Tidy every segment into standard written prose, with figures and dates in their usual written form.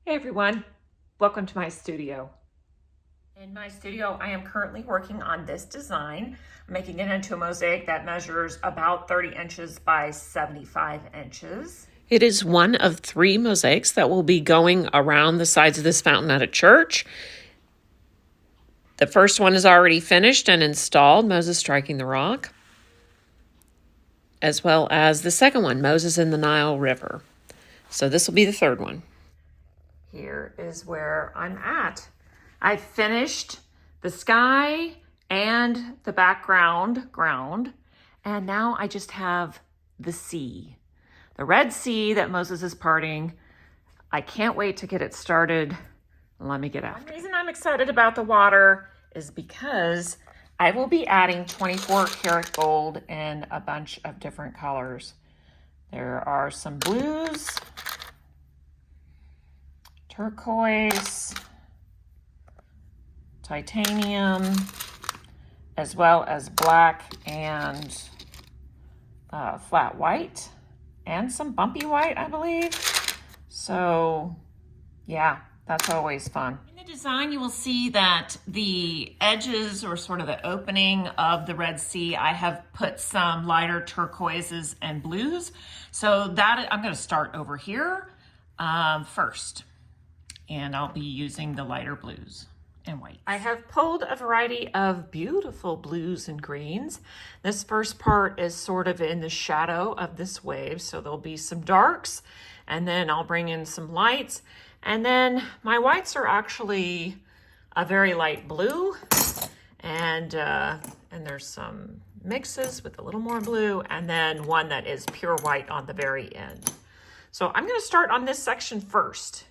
Hey everyone, welcome to my studio. In my studio, I am currently working on this design, making it into a mosaic that measures about 30 inches by 75 inches. It is one of 3 mosaics that will be going around the sides of this fountain at a church. The first one is already finished and installed, Moses striking the rock, as well as the second one, Moses in the Nile River. So this will be the third one. Here is where I'm at. I finished the sky and the background, and now I just have the sea. The Red Sea that Moses is parting. I can't wait to get it started. Let me get after it. The reason I'm excited about the water is because I will be adding 24 karat gold in a bunch of different colors. There are some blues, turquoise, titanium, as well as black and flat white, and some bumpy white, I believe. So yeah, that's always fun. In the design, you will see that the edges, or sort of the opening of the Red Sea, I have put some lighter turquoises and blues. So that I'm going to start over here first, and I'll be using the lighter blues and white. I have pulled a variety of beautiful blues and greens. This first part is sort of in the shadow of this wave, so there'll be some darks, and then I'll bring in some lights, and then my whites are actually a very light blue, and there's some mixes with a little more blue, and then one that is pure white on the very end. So I'm going to start on this section first.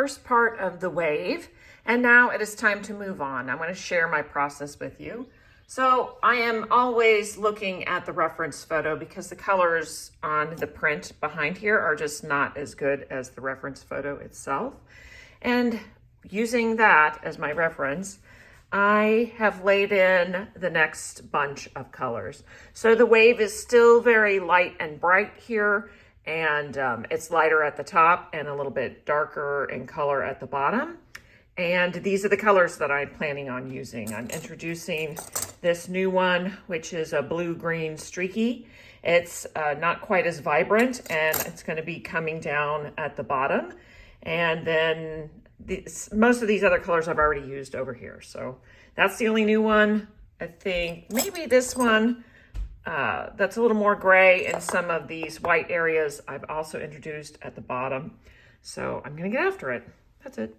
first part of the wave, and now it is time to move on. I'm going to share my process with you. So I am always looking at the reference photo because the colors on the print behind here are just not as good as the reference photo itself. And using that as my reference, I have laid in the next bunch of colors. So the wave is still very light and bright here, and it's lighter at the top and a little bit darker in color at the bottom. And these are the colors that I'm planning on using. I'm introducing this new one, which is a blue-green streaky. It's not quite as vibrant, and it's going to be coming down at the bottom. And then most of these other colors I've already used over here. So that's the only new one. I think maybe this one that's a little more gray, and some of these white areas I've also introduced at the bottom. So I'm going to get after it. That's it.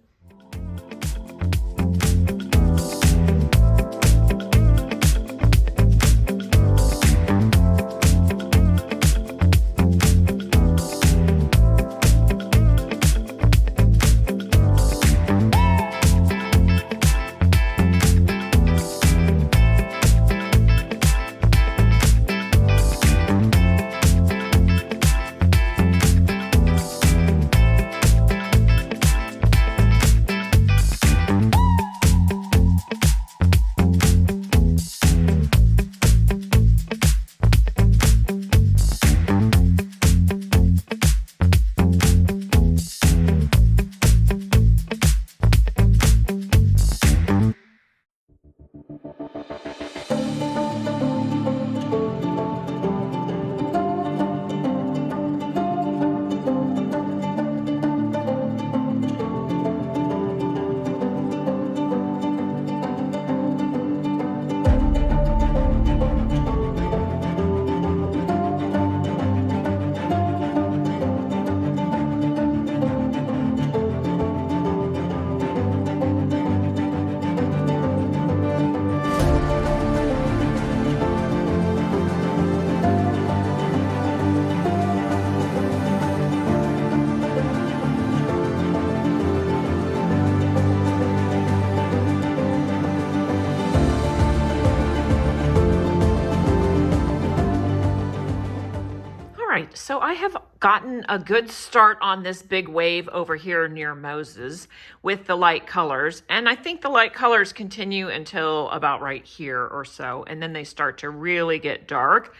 So I have gotten a good start on this big wave over here near Moses with the light colors. And I think the light colors continue until about right here or so. And then they start to really get dark.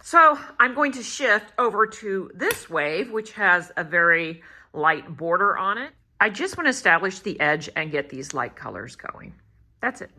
So I'm going to shift over to this wave, which has a very light border on it. I just want to establish the edge and get these light colors going. That's it.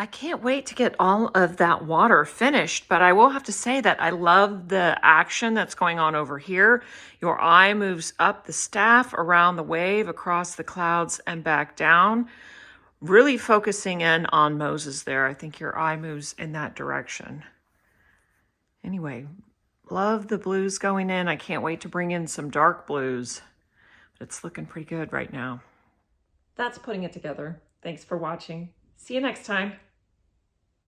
I can't wait to get all of that water finished, but I will have to say that I love the action that's going on over here. Your eye moves up the staff, around the wave, across the clouds, and back down. Really focusing in on Moses there. I think your eye moves in that direction. Anyway, love the blues going in. I can't wait to bring in some dark blues. But it's looking pretty good right now. That's putting it together. Thanks for watching. See you next time.